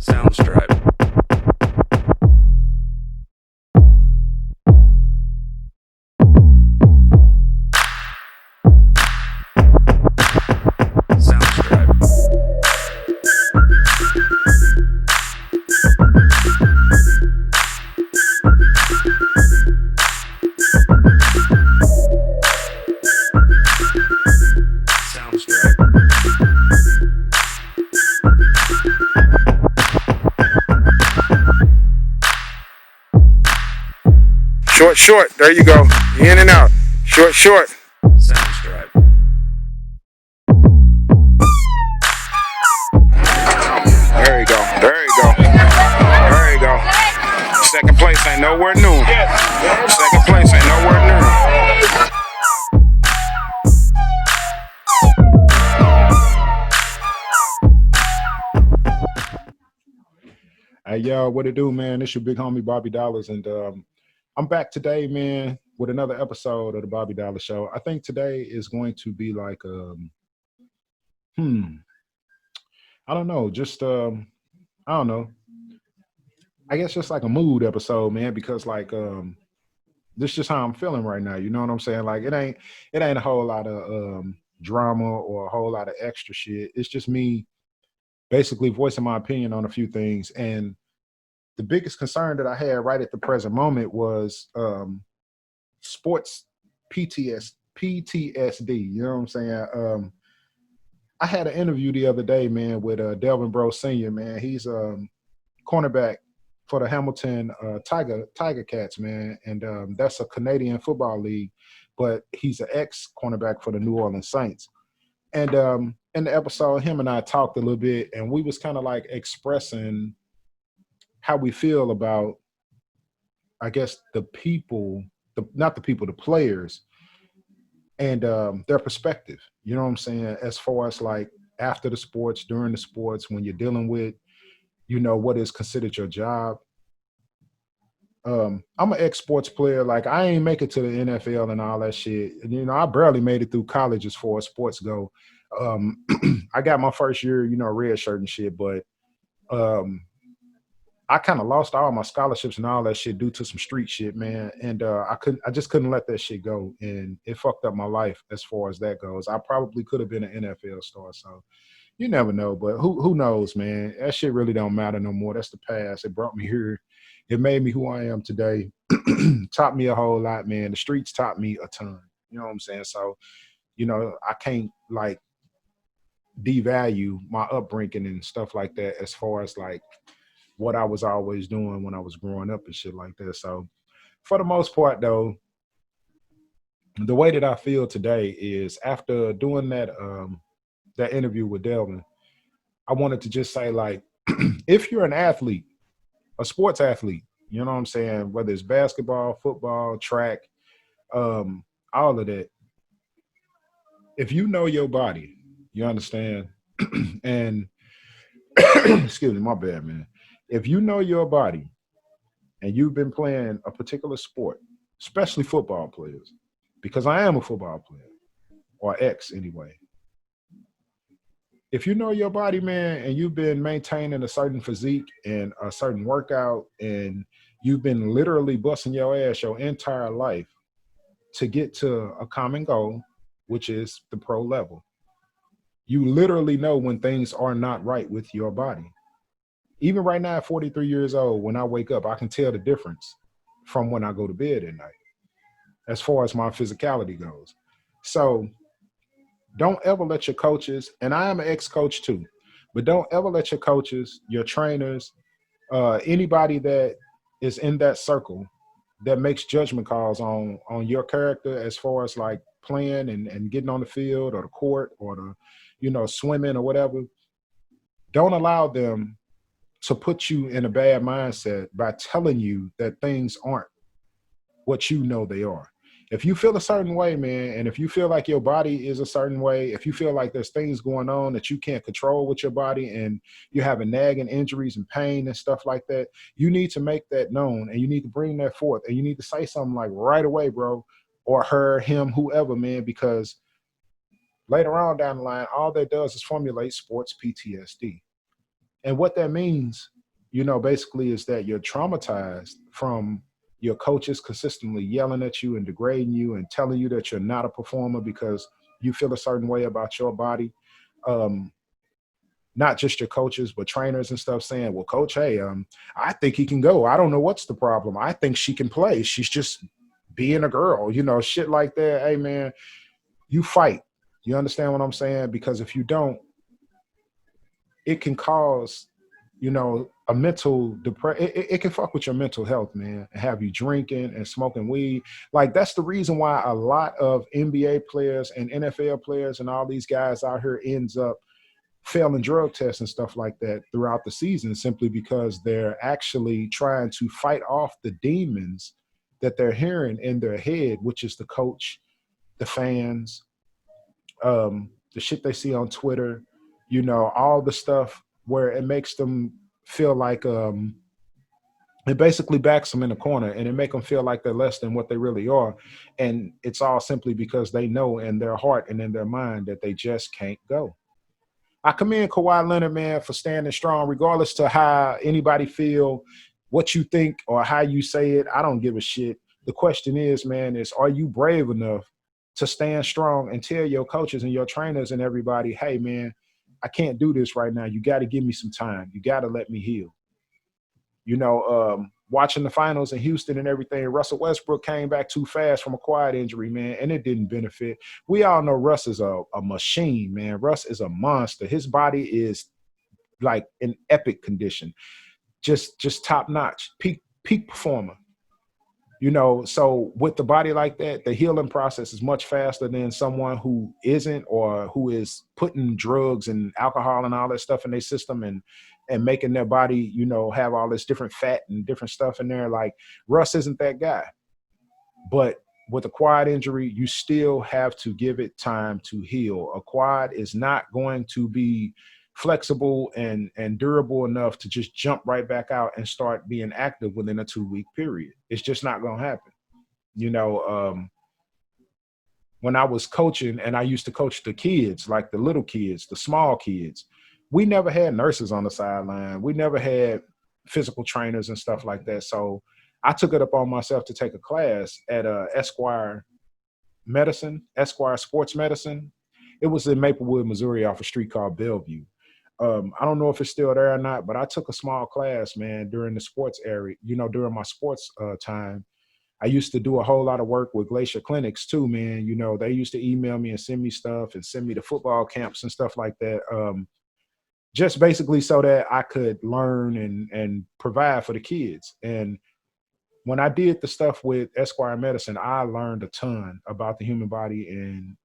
SoundStripe. Short, short. There you go. In and out. Short, short. SoundStripe. There you go. There you go. There you go. Second place ain't nowhere new. Second place ain't nowhere new. Hey, yo, what it do, man? It's your big homie, Bobby Dollaz, and I'm back today, man, with another episode of the Bobby Dollaz Show. I think today is going to be like, I don't know, just, I don't know. I guess just like a mood episode, man, because like, this is just how I'm feeling right now. You know what I'm saying? Like, it ain't a whole lot of drama or a whole lot of extra shit. It's just me basically voicing my opinion on a few things. And the biggest concern that I had right at the present moment was sports PTSD. You know what I'm saying? I had an interview the other day, man, with Delvin Bro Sr., man. He's cornerback for the Hamilton Tiger Cats, man. And that's a Canadian football league, but he's an ex-cornerback for the New Orleans Saints. And in the episode, him and I talked a little bit, and we was kind of like expressing how we feel about, I guess, the players and their perspective. You know what I'm saying? As far as like after the sports, during the sports, when you're dealing with, you know, what is considered your job. I'm an ex-sports player. Like, I ain't make it to the NFL and all that shit. And, you know, I barely made it through college as far as sports go. I got my first year, you know, red shirt and shit, but I kind of lost all my scholarships and all that shit due to some street shit, man. And I just couldn't let that shit go. And it fucked up my life as far as that goes. I probably could have been an NFL star. So you never know, but who knows, man? That shit really don't matter no more. That's the past. It brought me here. It made me who I am today. Taught me a whole lot, man. The streets taught me a ton. You know what I'm saying? So, you know, I can't like devalue my upbringing and stuff like that as far as like what I was always doing when I was growing up and shit like that. So for the most part though, the way that I feel today is after doing that that interview with Delvin, I wanted to just say, like, if you're an athlete, a sports athlete, you know what I'm saying, whether it's basketball, football, track, all of that, if you know your body, you understand, and excuse me, my bad, man. If you know your body and you've been playing a particular sport, especially football players, because I am a football player, or ex anyway. If you know your body, man, and you've been maintaining a certain physique and a certain workout, and you've been literally busting your ass your entire life to get to a common goal, which is the pro level, you literally know when things are not right with your body. Even right now at 43 years old, when I wake up, I can tell the difference from when I go to bed at night, as far as my physicality goes. So don't ever let your coaches, and I am an ex-coach too, but don't ever let your coaches, your trainers, anybody that is in that circle that makes judgment calls on your character as far as like playing and getting on the field or the court or the, you know, swimming or whatever, don't allow them to put you in a bad mindset by telling you that things aren't what you know they are. If you feel a certain way, man, and if you feel like your body is a certain way, if you feel like there's things going on that you can't control with your body and you're having nagging injuries and pain and stuff like that, you need to make that known and you need to bring that forth and you need to say something like right away, bro, or her, him, whoever, man, because later on down the line, all that does is formulate sports PTSD. And what that means, basically is that you're traumatized from your coaches consistently yelling at you and degrading you and telling you that you're not a performer because you feel a certain way about your body. Not just your coaches, but trainers and stuff saying, well, coach, hey, I think he can go. I don't know what's the problem. I think she can play. She's just being a girl, shit like that. Hey, man, you fight. You understand what I'm saying? Because if you don't, it can cause, a mental depression. It can fuck with your mental health, man, and have you drinking and smoking weed. Like, that's the reason why a lot of NBA players and NFL players and all these guys out here ends up failing drug tests and stuff like that throughout the season, simply because they're actually trying to fight off the demons that they're hearing in their head, which is the coach, the fans, the shit they see on Twitter, all the stuff where it makes them feel like it basically backs them in the corner, and it make them feel like they're less than what they really are. And it's all simply because they know in their heart and in their mind that they just can't go. I commend Kawhi Leonard, man, for standing strong, regardless to how anybody feel, what you think, or how you say it. I don't give a shit. The question is, man, are you brave enough to stand strong and tell your coaches and your trainers and everybody, hey, man, I can't do this right now. You got to give me some time. You got to let me heal. Watching the finals in Houston and everything, Russell Westbrook came back too fast from a quiet injury, man, and it didn't benefit. We all know Russ is a machine, man. Russ is a monster. His body is like in epic condition, just top notch, peak performer. So with the body like that, the healing process is much faster than someone who isn't, or who is putting drugs and alcohol and all that stuff in their system and making their body, have all this different fat and different stuff in there. Like, Russ isn't that guy. But with a quad injury, you still have to give it time to heal. A quad is not going to be flexible and durable enough to just jump right back out and start being active within a 2-week period. It's just not going to happen. When I was coaching, and I used to coach the kids, like the little kids, the small kids, we never had nurses on the sideline. We never had physical trainers and stuff like that. So I took it upon myself to take a class at Esquire Sports Medicine. It was in Maplewood, Missouri, off a street called Bellevue. I don't know if it's still there or not, but I took a small class, man, during the sports area, during my sports time. I used to do a whole lot of work with Glacier Clinics too, man. They used to email me and send me stuff and send me to football camps and stuff like that. Just basically so that I could learn and provide for the kids. And when I did the stuff with Esquire Medicine, I learned a ton about the human body and,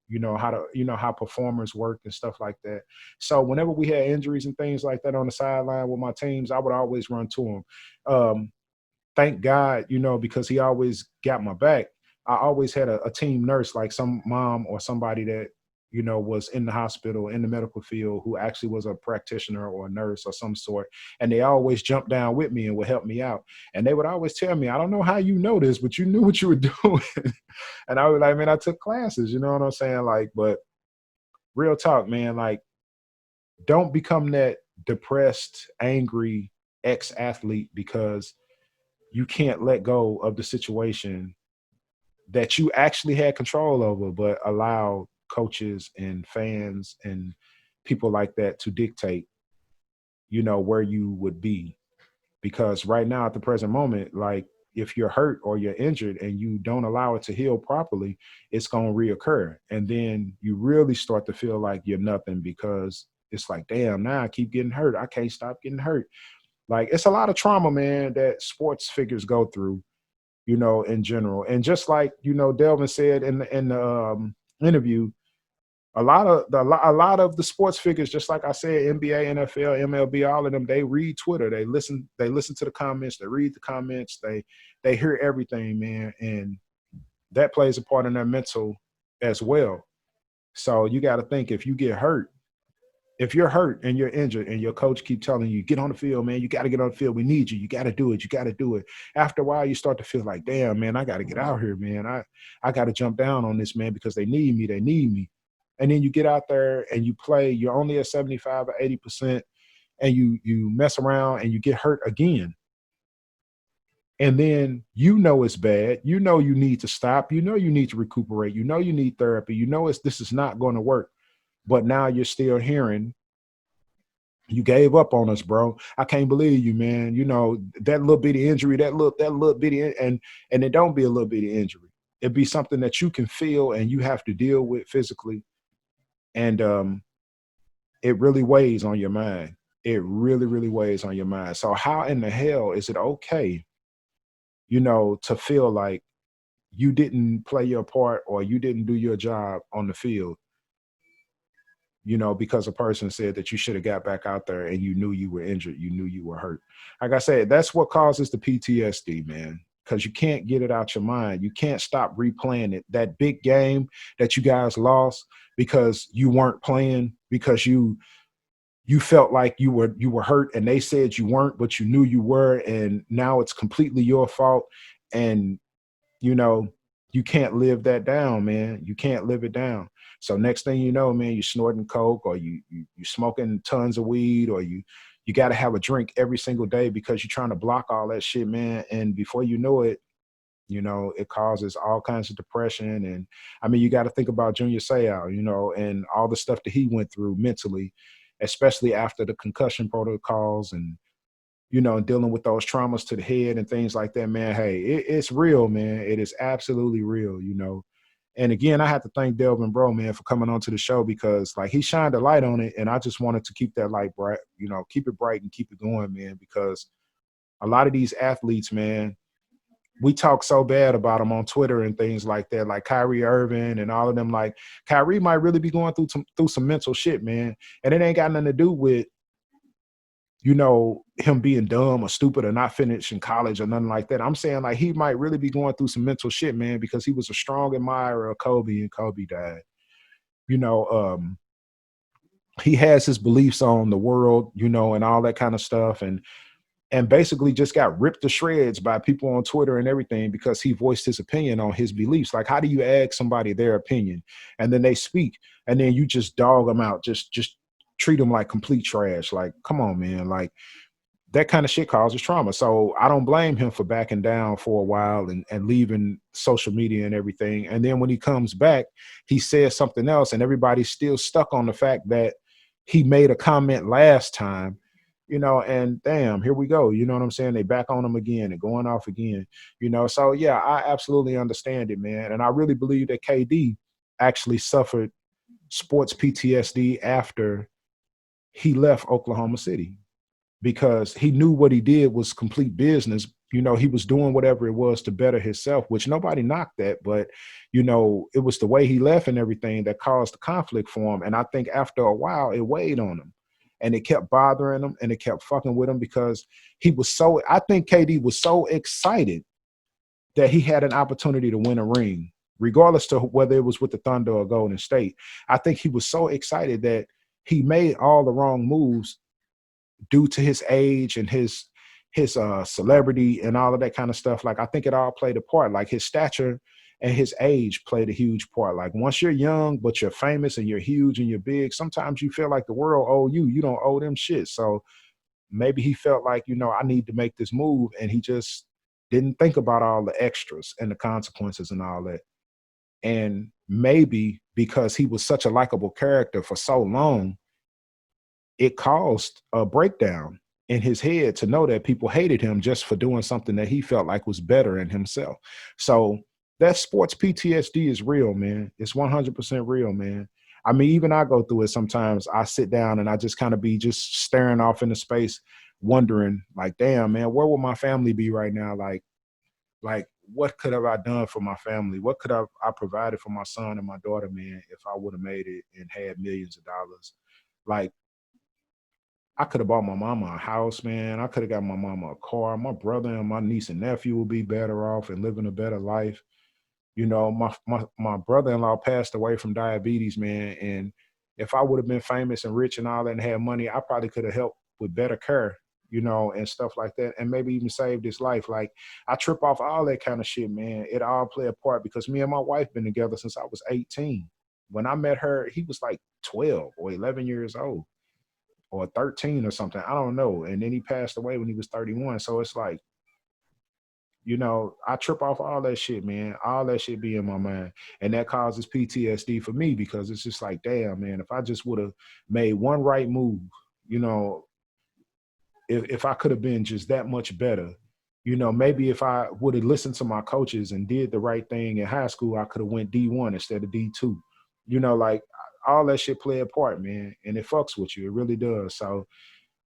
how performers work and stuff like that. So whenever we had injuries and things like that on the sideline with my teams, I would always run to them. Thank God, because he always got my back. I always had a team nurse, like some mom or somebody that, was in the hospital, in the medical field, who actually was a practitioner or a nurse or some sort. And they always jumped down with me and would help me out. And they would always tell me, I don't know how you know this, but you knew what you were doing. And I was like, man, I took classes, you know what I'm saying? Like, but real talk, man, like, don't become that depressed, angry ex-athlete because you can't let go of the situation that you actually had control over, but allow coaches and fans and people like that to dictate, where you would be. Because right now at the present moment, like, if you're hurt or you're injured and you don't allow it to heal properly, it's going to reoccur. And then you really start to feel like you're nothing, because it's like, damn, now I keep getting hurt. I can't stop getting hurt. Like, it's a lot of trauma, man, that sports figures go through, in general. And just like, Delvin said in the interview, a lot of the sports figures, just like I said, NBA, NFL, MLB, all of them, they read Twitter. They listen to the comments. They read the comments. They hear everything, man. And that plays a part in their mental as well. So you got to think, if you're hurt and you're injured and your coach keep telling you, get on the field, man, you got to get on the field. We need you. You got to do it. You got to do it. After a while, you start to feel like, damn, man, I got to get out here, man. I got to jump down on this, man, because they need me. They need me. And then you get out there and you play. You're only at 75 or 80%. and you mess around and you get hurt again. And then it's bad. You need to stop. You need to recuperate. You need therapy. This is not going to work. But now you're still hearing, you gave up on us, bro. I can't believe you, man. That little bitty injury, that little bitty, and it don't be a little bitty injury. It'd be something that you can feel and you have to deal with physically. And it really weighs on your mind. It really, really weighs on your mind. So how in the hell is it okay, to feel like you didn't play your part or you didn't do your job on the field, because a person said that you should have got back out there and you knew you were injured, you knew you were hurt. Like I said, that's what causes the PTSD, man, because you can't get it out your mind. You can't stop replaying it. That big game that you guys lost because you weren't playing, because you felt like you were hurt and they said you weren't, but you knew you were, and now it's completely your fault. And you can't live that down, man. You can't live it down. So next thing you know, man, you're snorting coke, or you smoking tons of weed, or you got to have a drink every single day because you're trying to block all that shit, man. And before you know it, it causes all kinds of depression. And I mean, you got to think about Junior Seau, and all the stuff that he went through mentally, especially after the concussion protocols and, dealing with those traumas to the head and things like that, man. Hey, it's real, man. It is absolutely real, And again, I have to thank Delvin Bro, man, for coming onto the show, because like he shined a light on it. And I just wanted to keep that light bright, keep it bright and keep it going, man, because a lot of these athletes, man, we talk so bad about them on Twitter and things like that, like Kyrie Irving and all of them. Like Kyrie might really be going through some mental shit, man. And it ain't got nothing to do with, him being dumb or stupid or not finishing college or nothing like that. I'm saying like he might really be going through some mental shit, man, because he was a strong admirer of Kobe and Kobe died. He has his beliefs on the world, and all that kind of stuff. And basically just got ripped to shreds by people on Twitter and everything because he voiced his opinion on his beliefs. Like, how do you ask somebody their opinion and then they speak and then you just dog them out, just treat them like complete trash? Like, come on, man. Like, that kind of shit causes trauma. So I don't blame him for backing down for a while and leaving social media and everything. And then when he comes back, he says something else and everybody's still stuck on the fact that he made a comment last time, and damn, here we go. You know what I'm saying? They back on him again and going off again, So yeah, I absolutely understand it, man. And I really believe that KD actually suffered sports PTSD after he left Oklahoma City, because he knew what he did was complete business. He was doing whatever it was to better himself, which nobody knocked that, but it was the way he left and everything that caused the conflict for him. And I think after a while it weighed on him and it kept bothering him and it kept fucking with him because I think KD was so excited that he had an opportunity to win a ring, regardless to whether it was with the Thunder or Golden State. I think he was so excited that he made all the wrong moves due to his age and his celebrity and all of that kind of stuff. Like, I think it all played a part. Like, his stature and his age played a huge part. Like, once you're young, but you're famous and you're huge and you're big, sometimes you feel like the world owe you. You don't owe them shit. So maybe he felt like, I need to make this move. And he just didn't think about all the extras and the consequences and all that. And maybe because he was such a likable character for so long, it caused a breakdown in his head to know that people hated him just for doing something that he felt like was better in himself. So that sports PTSD is real, man. It's 100% real, man. I mean, even I go through it sometimes. I sit down and I just kind of be just staring off into space, wondering like, damn, man, where would my family be right now? Like, what could have I done for my family? What could I provided for my son and my daughter, man, if I would have made it and had millions of dollars? Like, I could have bought my mama a house, man. I could have got my mama a car. My brother and my niece and nephew would be better off and living a better life. My brother-in-law passed away from diabetes, man. And if I would have been famous and rich and all that and had money, I probably could have helped with better care, and stuff like that. And maybe even saved his life. Like, I trip off all that kind of shit, man. It all play a part because me and my wife been together since I was 18. When I met her, he was like 12 or 11 years old. or 13 or something. I don't know. And then he passed away when he was 31. So it's like, you know, I trip off all that shit, man. All that shit be in my mind. And that causes PTSD for me because it's just like, damn, man, if I just would have made one right move, you know, if I could have been just that much better, you know, maybe if I would have listened to my coaches and did the right thing in high school, I could have went D1 instead of D2. You know, like all that shit play a part, man. And it fucks with you. It really does. So,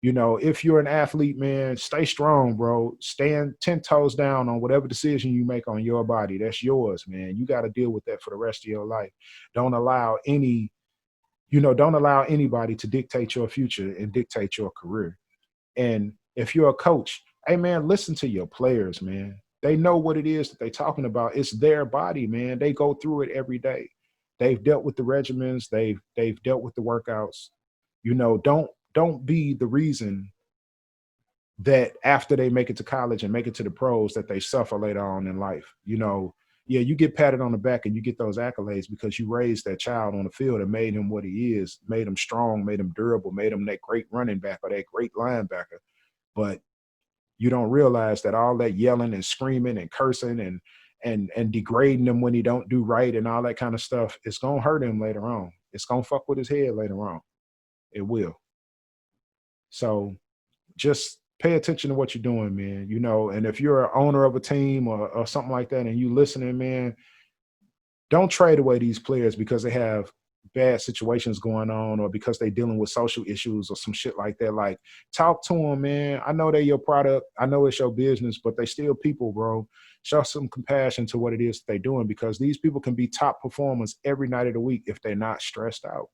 you know, if you're an athlete, man, stay strong, bro. Stand 10 toes down on whatever decision you make on your body. That's yours, man. You got to deal with that for the rest of your life. Don't allow don't allow anybody to dictate your future and dictate your career. And if you're a coach, hey, man, listen to your players, man. They know what it is that they're talking about. It's their body, man. They go through it every day. They've dealt with the regimens. They've dealt with the workouts. You know, don't be the reason that after they make it to college and make it to the pros that they suffer later on in life. You know, yeah, you get patted on the back and you get those accolades because you raised that child on the field and made him what he is, made him strong, made him durable, made him that great running back or that great linebacker. But you don't realize that all that yelling and screaming and cursing and degrading him when he don't do right and all that kind of stuff, it's going to hurt him later on. It's going to fuck with his head later on. It will. So just pay attention to what you're doing, man. You know, and if you're an owner of a team or something like that and you listening, man, don't trade away these players because they have bad situations going on or because they're dealing with social issues or some shit like that. Like, talk to them, man. I know they're your product. I know it's your business, but they still people, bro. Show some compassion to what it is that they're doing because these people can be top performers every night of the week if they're not stressed out.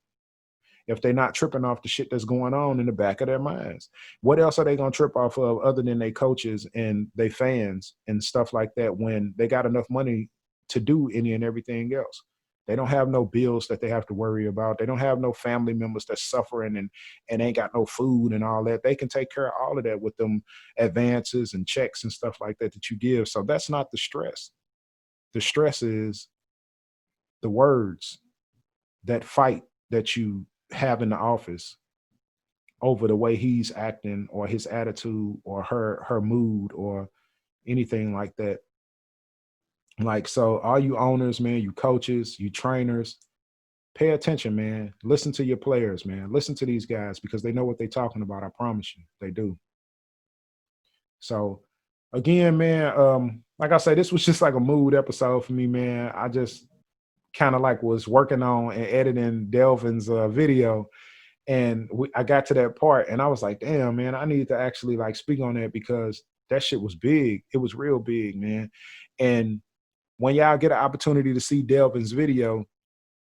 If they're not tripping off the shit that's going on in the back of their minds. What else are they going to trip off of other than their coaches and their fans and stuff like that when they got enough money to do any and everything else? They don't have no bills that they have to worry about. They don't have no family members that's suffering and ain't got no food and all that. They can take care of all of that with them advances and checks and stuff like that that you give. So that's not the stress. The stress is the words, that fight that you have in the office over the way he's acting or his attitude or her mood or anything like that. Like, so all you owners, man, you coaches, you trainers, pay attention, man. Listen to your players, man. Listen to these guys because they know what they're talking about. I promise you, they do. So again, man, like I say, this was just like a mood episode for me, man. I just kind of like was working on and editing Delvin's video. And I got to that part and I was like, damn, man, I need to actually like speak on that because that shit was big. It was real big, man. And when y'all get an opportunity to see Delvin's video,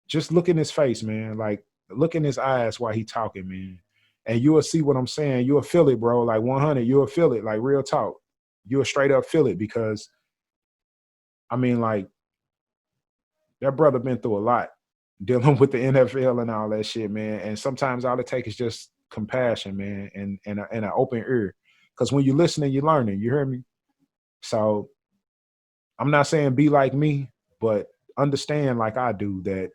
just look in his face, man. Like, look in his eyes while he talking, man. And you will see what I'm saying. You'll feel it, bro. Like 100, you'll feel it, like real talk. You'll straight up feel it because, I mean, like, that brother been through a lot dealing with the NFL and all that shit, man. And sometimes all it takes is just compassion, man, and an open ear. Because when you're listening, you're learning. You hear me? So I'm not saying be like me, but understand like I do that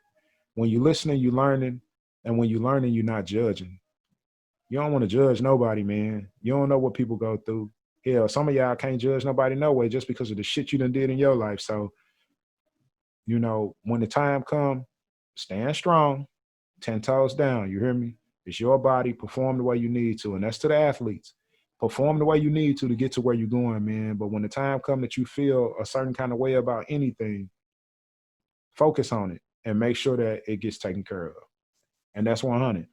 when you're listening, you're learning. And when you're learning, you're not judging. You don't want to judge nobody, man. You don't know what people go through. Hell, some of y'all can't judge nobody no way just because of the shit you done did in your life. So, you know, when the time comes, stand strong, 10 toes down. You hear me? It's your body. Perform the way you need to. And that's to the athletes. Perform the way you need to get to where you're going, man. But when the time comes that you feel a certain kind of way about anything, focus on it and make sure that it gets taken care of. And that's 100.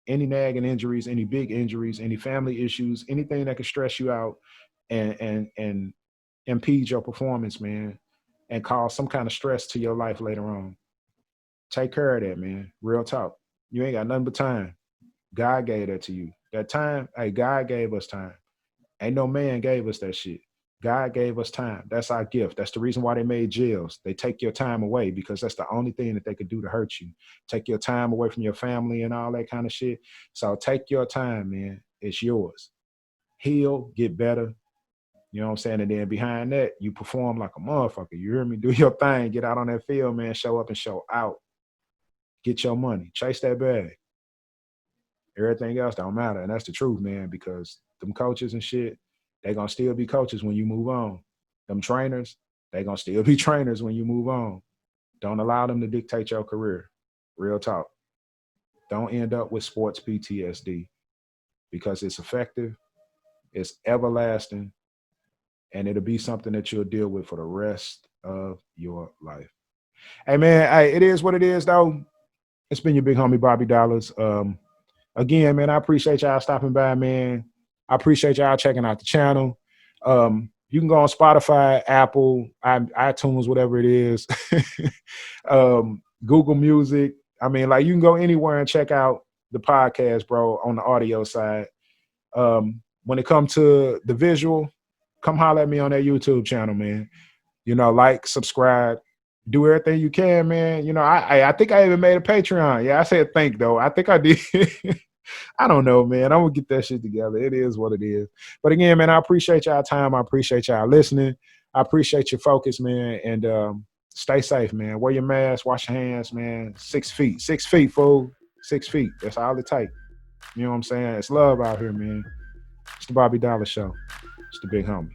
Any nagging injuries, any big injuries, any family issues, anything that can stress you out and impede your performance, man, and cause some kind of stress to your life later on. Take care of that, man. Real talk. You ain't got nothing but time. God gave that to you. That time, hey, God gave us time. Ain't no man gave us that shit. God gave us time. That's our gift. That's the reason why they made jails. They take your time away because that's the only thing that they could do to hurt you. Take your time away from your family and all that kind of shit. So take your time, man. It's yours. Heal, get better. You know what I'm saying? And then behind that, you perform like a motherfucker. You hear me? Do your thing. Get out on that field, man. Show up and show out. Get your money. Chase that bag. Everything else don't matter. And that's the truth, man, because them coaches and shit, they gonna still be coaches when you move on. Them trainers, they gonna still be trainers when you move on. Don't allow them to dictate your career. Real talk. Don't end up with sports PTSD because it's effective, it's everlasting, and it'll be something that you'll deal with for the rest of your life. Hey, man, hey, it is what it is, though. It's been your big homie, Bobby Dollaz. Again, man, I appreciate y'all stopping by, man. I appreciate y'all checking out the channel. You can go on Spotify, Apple, iTunes, whatever it is, Google Music. I mean, like, you can go anywhere and check out the podcast, bro, on the audio side. When it comes to the visual, come holler at me on that YouTube channel, man. You know, like, subscribe, do everything you can, man. You know, I think I even made a Patreon. Yeah, I said think, though. I think I did. I don't know, man. I'm going to get that shit together. It is what it is. But again, man, I appreciate y'all time. I appreciate y'all listening. I appreciate your focus, man. And stay safe, man. Wear your mask. Wash your hands, man. 6 feet. 6 feet, fool. 6 feet. That's all it takes. You know what I'm saying? It's love out here, man. It's the Bobby Dollaz Show. It's the big homie.